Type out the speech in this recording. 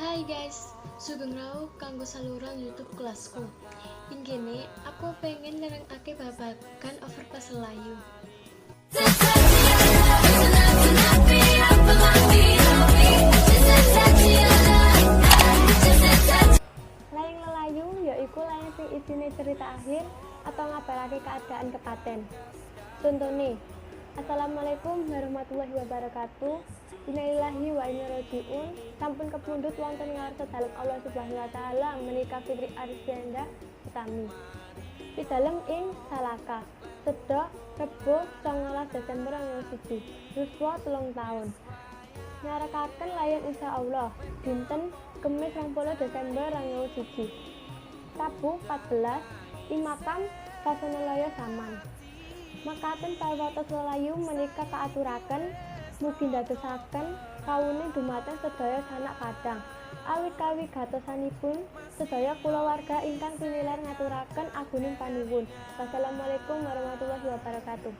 Hai guys, sugeng rawuh kanggo saluran YouTube kelasku. Ing kene aku pengen nerangake babagan overpass Selayu. Layang lelayu yaiku layang sing isine cerita akhir atau ngabarake keadaan kepaten. Contone, Assalamualaikum warahmatullahi wabarakatuh. Innalillahi wa inna ilaihi raji'un. Sampun kepundhut wonten ngarsa dalem Allah Subhanahu wa taala menika Fitri Arsyanda Utami. Pidalem ing Salaka. Seda Rebo 19 Desember 2001. Yuswa 3 taun. Nyarekaken layang insyaallah dinten Kemis 20 Desember 2001. Rabu 14 Imakam Sasanalaya Saman. Makaten parwata Selayu menika kaaturaken mugi ndadosaken kawuning dumateng sedaya sanak kadang. Awit kawigatosanipun sedaya kulawarga ingkang pinilar ngaturaken aguning panuwun. Wassalamualaikum warahmatullahi wabarakatuh.